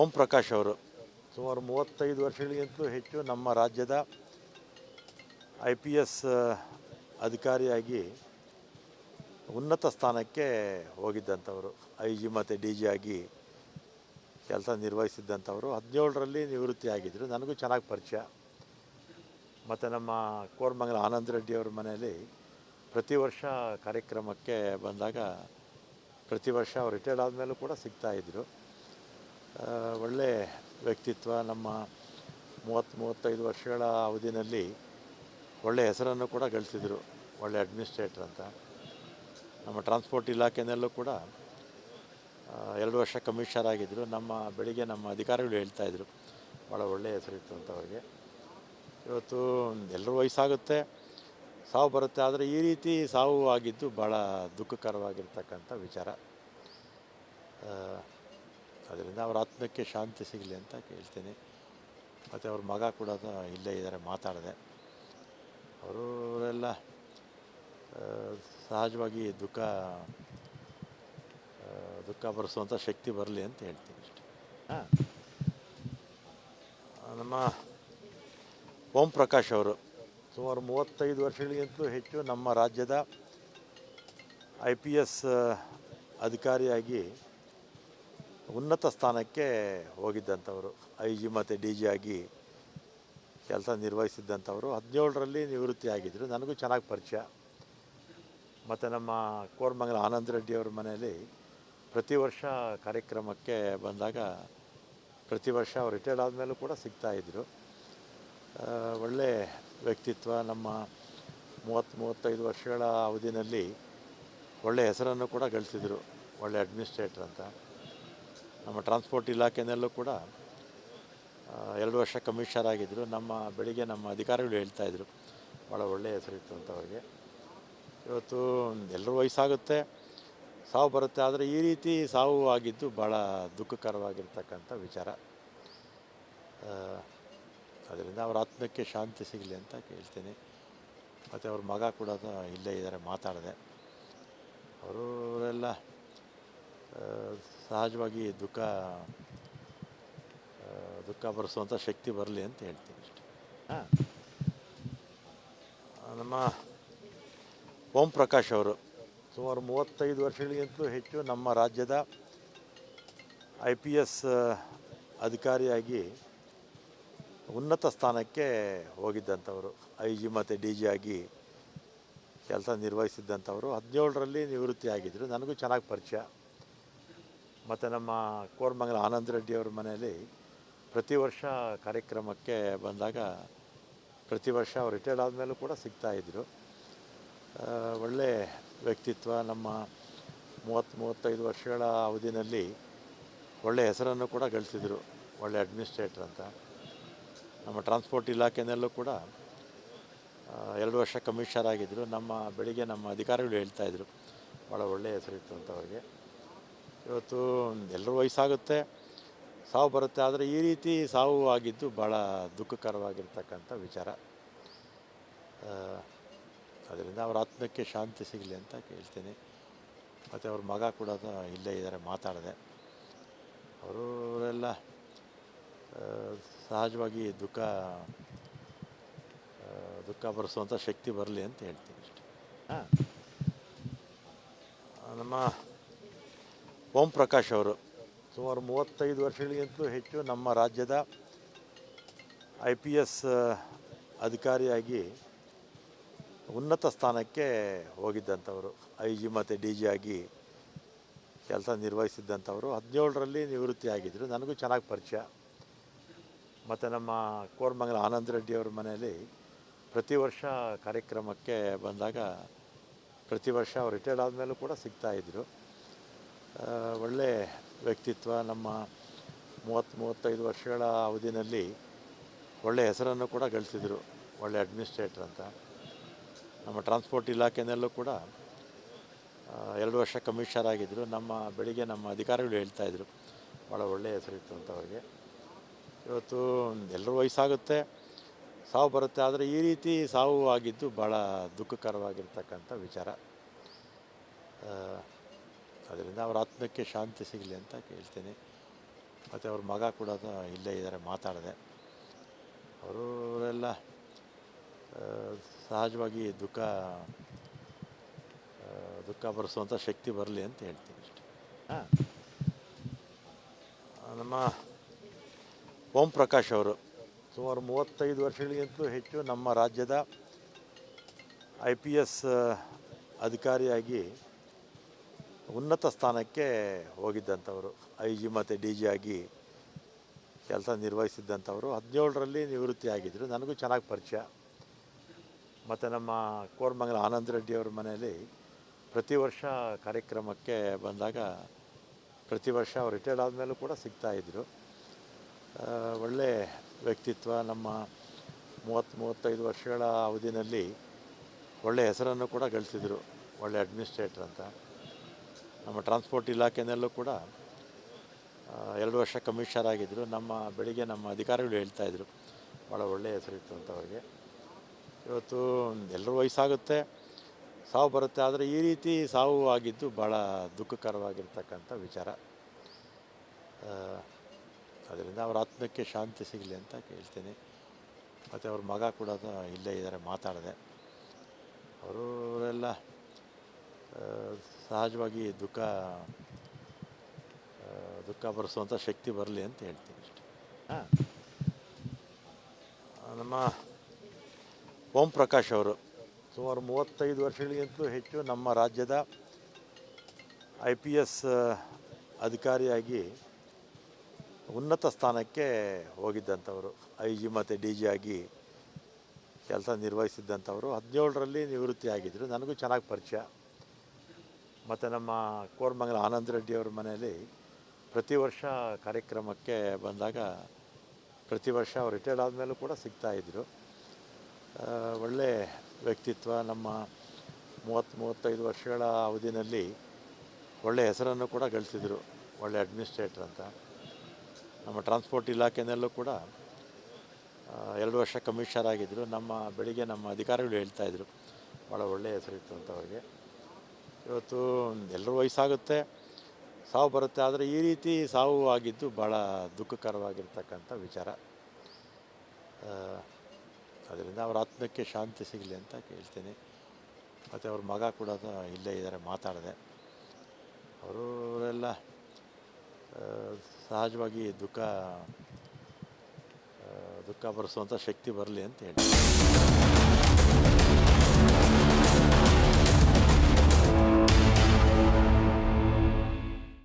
ಓಂ ಪ್ರಕಾಶ್ ಅವರು ಸುಮಾರು 35 ವರ್ಷಗಳಿಗಿಂತಲೂ ಹೆಚ್ಚು ನಮ್ಮ ರಾಜ್ಯದ IPS ಅಧಿಕಾರಿಯಾಗಿ ಉನ್ನತ ಸ್ಥಾನಕ್ಕೆ ಹೋಗಿದ್ದಂಥವರು. IG ಮತ್ತು DG ಆಗಿ ಕೆಲಸ ನಿರ್ವಹಿಸಿದ್ದಂಥವರು. 17ರಲ್ಲಿ ನಿವೃತ್ತಿಯಾಗಿದ್ದರು. ನನಗೂ ಚೆನ್ನಾಗಿ ಪರಿಚಯ. ಮತ್ತು ನಮ್ಮ ಕೋರಮಂಗಲ ಆನಂದ ರೆಡ್ಡಿಯವ್ರ ಮನೆಯಲ್ಲಿ ಪ್ರತಿ ವರ್ಷ ಕಾರ್ಯಕ್ರಮಕ್ಕೆ ಬಂದಾಗ ಪ್ರತಿ ವರ್ಷ ಅವ್ರು ರಿಟೈರ್ಡ್ ಆದಮೇಲೂ ಕೂಡ ಸಿಗ್ತಾಯಿದ್ರು. ಒಳ್ಳೆ ವ್ಯಕ್ತಿತ್ವ. ನಮ್ಮ 30-35 ವರ್ಷಗಳ ಅವಧಿನಲ್ಲಿ ಒಳ್ಳೆ ಹೆಸರನ್ನು ಕೂಡ ಗಳಿಸಿದರು. ಒಳ್ಳೆ ಅಡ್ಮಿನಿಸ್ಟ್ರೇಟರ್ ಅಂತ. ನಮ್ಮ ಟ್ರಾನ್ಸ್ಪೋರ್ಟ್ ಇಲಾಖೆಯಲ್ಲೂ ಕೂಡ 2 ವರ್ಷ ಕಮಿಷನರ್ ಆಗಿದ್ದರು. ಬೆಳಿಗ್ಗೆ ನಮ್ಮ ಅಧಿಕಾರಿಗಳು ಹೇಳ್ತಾಯಿದ್ರು ಭಾಳ ಒಳ್ಳೆಯ ಹೆಸರಿತ್ತು ಅಂತ ಅವ್ರಿಗೆ. ಇವತ್ತು ಎಲ್ಲರೂ ವಯಸ್ಸಾಗುತ್ತೆ, ಸಾವು ಬರುತ್ತೆ. ಆದರೆ ಈ ರೀತಿ ಸಾವು ಆಗಿದ್ದು ಭಾಳ ದುಃಖಕರವಾಗಿರ್ತಕ್ಕಂಥ ವಿಚಾರ. ಅದರಿಂದ ಅವ್ರ ಆತ್ಮಕ್ಕೆ ಶಾಂತಿ ಸಿಗಲಿ ಅಂತ ಕೇಳ್ತೀನಿ. ಮತ್ತು ಅವ್ರ ಮಗ ಕೂಡ ಇಲ್ಲೇ ಇದ್ದಾರೆ, ಮಾತಾಡಿದೆ. ಅವರೆಲ್ಲ ಸಹಜವಾಗಿ ದುಃಖ ಭರಿಸುವಂಥ ಶಕ್ತಿ ಬರಲಿ ಅಂತ ಹೇಳ್ತೀನಿ ಅಷ್ಟೆ. ನಮ್ಮ ಓಂ ಪ್ರಕಾಶ್ ಅವರು ಸುಮಾರು 35 ವರ್ಷಗಳಿಗಿಂತಲೂ ಹೆಚ್ಚು ನಮ್ಮ ರಾಜ್ಯದ IPS ಅಧಿಕಾರಿಯಾಗಿ ಉನ್ನತ ಸ್ಥಾನಕ್ಕೆ ಹೋಗಿದ್ದಂಥವರು. IG ಮತ್ತು DG ಆಗಿ ಕೆಲಸ ನಿರ್ವಹಿಸಿದ್ದಂಥವರು. 17ರಲ್ಲಿ ನಿವೃತ್ತಿಯಾಗಿದ್ದರು. ನನಗೂ ಚೆನ್ನಾಗಿ ಪರಿಚಯ. ಮತ್ತು ನಮ್ಮ ಕೋರಮಂಗಲ ಆನಂದ ರೆಡ್ಡಿಯವ್ರ ಮನೆಯಲ್ಲಿ ಪ್ರತಿ ವರ್ಷ ಕಾರ್ಯಕ್ರಮಕ್ಕೆ ಬಂದಾಗ ಪ್ರತಿ ವರ್ಷ ಅವ್ರು ರಿಟೈರ್ಡ್ ಆದಮೇಲೂ ಕೂಡ ಸಿಗ್ತಾಯಿದ್ರು. ಒಳ್ಳೆ ವ್ಯಕ್ತಿತ್ವ. ನಮ್ಮ 30-35 ವರ್ಷಗಳ ಅವಧಿನಲ್ಲಿ ಒಳ್ಳೆ ಹೆಸರನ್ನು ಕೂಡ ಗಳಿಸಿದರು. ಒಳ್ಳೆ ಅಡ್ಮಿನಿಸ್ಟ್ರೇಟರ್ ಅಂತ. ನಮ್ಮ ಟ್ರಾನ್ಸ್ಪೋರ್ಟ್ ಇಲಾಖೆಯಲ್ಲೂ ಕೂಡ 2 ವರ್ಷ ಕಮಿಷನರ್ ಆಗಿದ್ದರು. ಬೆಳಿಗ್ಗೆ ನಮ್ಮ ಅಧಿಕಾರಿಗಳು ಹೇಳ್ತಾಯಿದ್ರು ಭಾಳ ಒಳ್ಳೆಯ ಹೆಸರಿತ್ತು ಅಂತ ಅವ್ರಿಗೆ. ಇವತ್ತು ಎಲ್ಲರೂ ವಯಸ್ಸಾಗುತ್ತೆ, ಸಾವು ಬರುತ್ತೆ. ಆದರೆ ಈ ರೀತಿ ಸಾವು ಆಗಿದ್ದು ಭಾಳ ದುಃಖಕರವಾಗಿರ್ತಕ್ಕಂಥ ವಿಚಾರ. ಅದರಿಂದ ಅವ್ರ ಆತ್ಮಕ್ಕೆ ಶಾಂತಿ ಸಿಗಲಿ ಅಂತ ಕೇಳ್ತೀನಿ. ಮತ್ತು ಅವ್ರ ಮಗ ಕೂಡ ಇಲ್ಲೇ ಇದ್ದಾರೆ, ಮಾತಾಡಿದೆ. ಅವರೆಲ್ಲ ಸಹಜವಾಗಿ ದುಃಖ ಭರಿಸುವಂಥ ಶಕ್ತಿ ಬರಲಿ ಅಂತ ಹೇಳ್ತೀನಿ ಅಷ್ಟೆ. ನಮ್ಮ ಓಂ ಪ್ರಕಾಶ್ ಅವರು ಸುಮಾರು 35 ವರ್ಷಗಳಿಗಿಂತಲೂ ಹೆಚ್ಚು ನಮ್ಮ ರಾಜ್ಯದ IPS ಅಧಿಕಾರಿಯಾಗಿ ಉನ್ನತ ಸ್ಥಾನಕ್ಕೆ ಹೋಗಿದ್ದಂಥವರು. IG ಮತ್ತು DG ಆಗಿ ಕೆಲಸ ನಿರ್ವಹಿಸಿದ್ದಂಥವರು. 17ರಲ್ಲಿ ನಿವೃತ್ತಿಯಾಗಿದ್ದರು. ನನಗೂ ಚೆನ್ನಾಗಿ ಪರಿಚಯ. ಮತ್ತು ನಮ್ಮ ಕೋರಮಂಗಲ ಆನಂದ ರೆಡ್ಡಿಯವ್ರ ಮನೆಯಲ್ಲಿ ಪ್ರತಿ ವರ್ಷ ಕಾರ್ಯಕ್ರಮಕ್ಕೆ ಬಂದಾಗ ಪ್ರತಿ ವರ್ಷ ಅವ್ರು ರಿಟೈರ್ಡ್ ಆದಮೇಲೂ ಕೂಡ ಸಿಗ್ತಾಯಿದ್ರು. ಒಳ್ಳೆ ವ್ಯಕ್ತಿತ್ವ. ನಮ್ಮ 30-35 ವರ್ಷಗಳ ಅವಧಿನಲ್ಲಿ ಒಳ್ಳೆ ಹೆಸರನ್ನು ಕೂಡ ಗಳಿಸಿದರು. ಒಳ್ಳೆ ಅಡ್ಮಿನಿಸ್ಟ್ರೇಟರ್ ಅಂತ. ನಮ್ಮ ಟ್ರಾನ್ಸ್ಪೋರ್ಟ್ ಇಲಾಖೆಯಲ್ಲೂ ಕೂಡ 2 ವರ್ಷ ಕಮಿಷನರ್ ಆಗಿದ್ದರು. ಬೆಳಿಗ್ಗೆ ನಮ್ಮ ಅಧಿಕಾರಿಗಳು ಹೇಳ್ತಾಯಿದ್ರು ಭಾಳ ಒಳ್ಳೆಯ ಹೆಸರಿತ್ತು ಅಂತ ಅವ್ರಿಗೆ. ಇವತ್ತು ಎಲ್ಲರೂ ವಯಸ್ಸಾಗುತ್ತೆ, ಸಾವು ಬರುತ್ತೆ. ಆದರೆ ಈ ರೀತಿ ಸಾವು ಆಗಿದ್ದು ಭಾಳ ದುಃಖಕರವಾಗಿರ್ತಕ್ಕಂಥ ವಿಚಾರ. ಅದರಿಂದ ಅವ್ರ ಆತ್ಮಕ್ಕೆ ಶಾಂತಿ ಸಿಗಲಿ ಅಂತ ಕೇಳ್ತೀನಿ. ಮತ್ತು ಅವ್ರ ಮಗ ಕೂಡ ಇಲ್ಲೇ ಇದ್ದಾರೆ, ಮಾತಾಡಿದೆ. ಅವರೆಲ್ಲ ಸಹಜವಾಗಿ ದುಃಖ ಭರಿಸುವಂಥ ಶಕ್ತಿ ಬರಲಿ ಅಂತ ಹೇಳ್ತೀನಿ ಅಷ್ಟೆ. ನಮ್ಮ ಓಂ ಪ್ರಕಾಶ್ ಅವರು ಸುಮಾರು 35 ವರ್ಷಗಳಿಗಿಂತಲೂ ಹೆಚ್ಚು ನಮ್ಮ ರಾಜ್ಯದ IPS ಅಧಿಕಾರಿಯಾಗಿ ಉನ್ನತ ಸ್ಥಾನಕ್ಕೆ ಹೋಗಿದ್ದಂಥವರು. IG ಮತ್ತು DG ಆಗಿ ಕೆಲಸ ನಿರ್ವಹಿಸಿದ್ದಂಥವರು. 17ರಲ್ಲಿ ನಿವೃತ್ತಿಯಾಗಿದ್ದರು. ನನಗೂ ಚೆನ್ನಾಗಿ ಪರಿಚಯ. ಮತ್ತು ನಮ್ಮ ಕೋರಮಂಗಲ ಆನಂದ ರೆಡ್ಡಿಯವ್ರ ಮನೆಯಲ್ಲಿ ಪ್ರತಿ ವರ್ಷ ಕಾರ್ಯಕ್ರಮಕ್ಕೆ ಬಂದಾಗ ಪ್ರತಿ ವರ್ಷ ಅವ್ರು ರಿಟೈರ್ಡ್ ಆದಮೇಲೂ ಕೂಡ ಸಿಗ್ತಾಯಿದ್ರು. ಒಳ್ಳೆ ವ್ಯಕ್ತಿತ್ವ. ನಮ್ಮ 30-35 ವರ್ಷಗಳ ಅವಧಿನಲ್ಲಿ ಒಳ್ಳೆ ಹೆಸರನ್ನು ಕೂಡ ಗಳಿಸಿದರು. ಒಳ್ಳೆ ಅಡ್ಮಿನಿಸ್ಟ್ರೇಟರ್ ಅಂತ. ನಮ್ಮ ಟ್ರಾನ್ಸ್ಪೋರ್ಟ್ ಇಲಾಖೆಯಲ್ಲೂ ಕೂಡ 2 ವರ್ಷ ಕಮಿಷನರ್ ಆಗಿದ್ದರು. ಬೆಳಿಗ್ಗೆ ನಮ್ಮ ಅಧಿಕಾರಿಗಳು ಹೇಳ್ತಾಯಿದ್ರು ಭಾಳ ಒಳ್ಳೆಯ ಹೆಸರಿತ್ತು ಅಂತ ಅವ್ರಿಗೆ. ಇವತ್ತು ಎಲ್ಲರೂ ವಯಸ್ಸಾಗುತ್ತೆ, ಸಾವು ಬರುತ್ತೆ. ಆದರೆ ಈ ರೀತಿ ಸಾವು ಆಗಿದ್ದು ಭಾಳ ದುಃಖಕರವಾಗಿರ್ತಕ್ಕಂಥ ವಿಚಾರ. ಅದರಿಂದ ಅವ್ರ ಆತ್ಮಕ್ಕೆ ಶಾಂತಿ ಸಿಗಲಿ ಅಂತ ಕೇಳ್ತೀನಿ. ಮತ್ತು ಅವ್ರ ಮಗ ಕೂಡ ಇಲ್ಲೇ ಇದ್ದಾರೆ, ಮಾತಾಡಿದೆ. ಅವರೆಲ್ಲ ಸಹಜವಾಗಿ ದುಃಖ ಭರಿಸುವಂಥ ಶಕ್ತಿ ಬರಲಿ ಅಂತ ಹೇಳ್ತೀನಿ ಅಷ್ಟೆ. ನಮ್ಮ ಓಂ ಪ್ರಕಾಶ್ ಅವರು ಸುಮಾರು 35 ವರ್ಷಗಳಿಗಿಂತಲೂ ಹೆಚ್ಚು ನಮ್ಮ ರಾಜ್ಯದ IPS ಅಧಿಕಾರಿಯಾಗಿ ಉನ್ನತ ಸ್ಥಾನಕ್ಕೆ ಹೋಗಿದ್ದಂಥವರು, IG ಮತ್ತು DG ಆಗಿ ಕೆಲಸ ನಿರ್ವಹಿಸಿದ್ದಂಥವರು. 17ರಲ್ಲಿ ನಿವೃತ್ತಿ ಆಗಿದ್ದರು. ನನಗೂ ಚೆನ್ನಾಗಿ ಪರಿಚಯ. ಮತ್ತು ನಮ್ಮ ಕೋರಮಂಗಲ ಆನಂದ್ ರೆಡ್ಡಿಯವ್ರ ಮನೆಯಲ್ಲಿ ಪ್ರತಿ ವರ್ಷ ಕಾರ್ಯಕ್ರಮಕ್ಕೆ ಬಂದಾಗ ಪ್ರತಿ ವರ್ಷ ಅವ್ರು ರಿಟೈರ್ಡ್ ಆದಮೇಲೂ ಕೂಡ ಸಿಗ್ತಾಯಿದ್ರು. ಒಳ್ಳೆ ವ್ಯಕ್ತಿತ್ವ. ನಮ್ಮ 30-35 ವರ್ಷಗಳ ಅವಧಿನಲ್ಲಿ ಒಳ್ಳೆ ಹೆಸರನ್ನು ಕೂಡ ಗಳಿಸಿದರು. ಒಳ್ಳೆ ಅಡ್ಮಿನಿಸ್ಟ್ರೇಟರ್ ಅಂತ. ನಮ್ಮ ಟ್ರಾನ್ಸ್ಪೋರ್ಟ್ ಇಲಾಖೆಯಲ್ಲೂ ಕೂಡ 2 ವರ್ಷ ಕಮಿಷನರ್ ಆಗಿದ್ದರು. ಬೆಳಿಗ್ಗೆ ನಮ್ಮ ಅಧಿಕಾರಿಗಳು ಹೇಳ್ತಾಯಿದ್ರು ಭಾಳ ಒಳ್ಳೆಯ ಹೆಸರಿತ್ತು ಅಂತ ಅವ್ರಿಗೆ. ಇವತ್ತು ಎಲ್ಲರೂ ವಯಸ್ಸಾಗುತ್ತೆ, ಸಾವು ಬರುತ್ತೆ. ಆದರೆ ಈ ರೀತಿ ಸಾವು ಆಗಿದ್ದು ಭಾಳ ದುಃಖಕರವಾಗಿರ್ತಕ್ಕಂಥ ವಿಚಾರ. ಅದರಿಂದ ಅವ್ರ ಆತ್ಮಕ್ಕೆ ಶಾಂತಿ ಸಿಗಲಿ ಅಂತ ಕೇಳ್ತೀನಿ. ಮತ್ತು ಅವ್ರ ಮಗ ಕೂಡ ಇಲ್ಲೇ ಇದ್ದಾರೆ, ಮಾತಾಡಿದೆ. ಅವರೆಲ್ಲ ಸಹಜವಾಗಿ ದುಃಖ ಭರಿಸುವಂಥ ಶಕ್ತಿ ಬರಲಿ ಅಂತ ಹೇಳ್ತೀನಿ ಅಷ್ಟೆ. ನಮ್ಮ ಓಂ ಪ್ರಕಾಶ್ ಅವರು ಸುಮಾರು 35 ವರ್ಷಗಳಿಗಿಂತಲೂ ಹೆಚ್ಚು ನಮ್ಮ ರಾಜ್ಯದ IPS ಅಧಿಕಾರಿಯಾಗಿ ಉನ್ನತ ಸ್ಥಾನಕ್ಕೆ ಹೋಗಿದ್ದಂಥವರು, IG ಮತ್ತು DG ಆಗಿ ಕೆಲಸ ನಿರ್ವಹಿಸಿದ್ದಂಥವರು. 17ರಲ್ಲಿ ನಿವೃತ್ತಿ ಆಗಿದ್ದರು. ನನಗೂ ಚೆನ್ನಾಗಿ ಪರಿಚಯ. ಮತ್ತು ನಮ್ಮ ಕೋರಮಂಗಲ ಆನಂದ್ ರೆಡ್ಡಿಯವ್ರ ಮನೆಯಲ್ಲಿ ಪ್ರತಿ ವರ್ಷ ಕಾರ್ಯಕ್ರಮಕ್ಕೆ ಬಂದಾಗ ಪ್ರತಿ ವರ್ಷ ಅವ್ರು ರಿಟೈರ್ಡ್ ಆದಮೇಲೂ ಕೂಡ ಸಿಗ್ತಾಯಿದ್ರು. ಒಳ್ಳೆ ವ್ಯಕ್ತಿತ್ವ. ನಮ್ಮ 30-35 ವರ್ಷಗಳ ಅವಧಿನಲ್ಲಿ ಒಳ್ಳೆ ಹೆಸರನ್ನು ಕೂಡ ಗಳಿಸಿದರು. ಒಳ್ಳೆ ಅಡ್ಮಿನಿಸ್ಟ್ರೇಟರ್ ಅಂತ. ನಮ್ಮ ಟ್ರಾನ್ಸ್ಪೋರ್ಟ್ ಇಲಾಖೆಯಲ್ಲೂ ಕೂಡ 2 ವರ್ಷ ಕಮಿಷನರ್ ಆಗಿದ್ದರು. ಬೆಳಿಗ್ಗೆ ನಮ್ಮ ಅಧಿಕಾರಿಗಳು ಹೇಳ್ತಾಯಿದ್ರು ಭಾಳ ಒಳ್ಳೆಯ ಹೆಸರಿತ್ತು ಅಂತ ಅವ್ರಿಗೆ. ಇವತ್ತು ಎಲ್ಲರೂ ವಯಸ್ಸಾಗುತ್ತೆ, ಸಾವು ಬರುತ್ತೆ. ಆದರೆ ಈ ರೀತಿ ಸಾವು ಆಗಿದ್ದು ಭಾಳ ದುಃಖಕರವಾಗಿರ್ತಕ್ಕಂಥ ವಿಚಾರ. ಅದರಿಂದ ಅವ್ರ ಆತ್ಮಕ್ಕೆ ಶಾಂತಿ ಸಿಗಲಿ ಅಂತ ಕೇಳ್ತೀನಿ. ಮತ್ತು ಅವ್ರ ಮಗ ಕೂಡ ಇಲ್ಲೇ ಇದ್ದಾರೆ, ಮಾತಾಡಿದೆ. ಅವರೆಲ್ಲ ಸಹಜವಾಗಿ ದುಃಖ ಭರಿಸುವಂಥ ಶಕ್ತಿ ಬರಲಿ ಅಂತ ಹೇಳ್ತೀನಿ.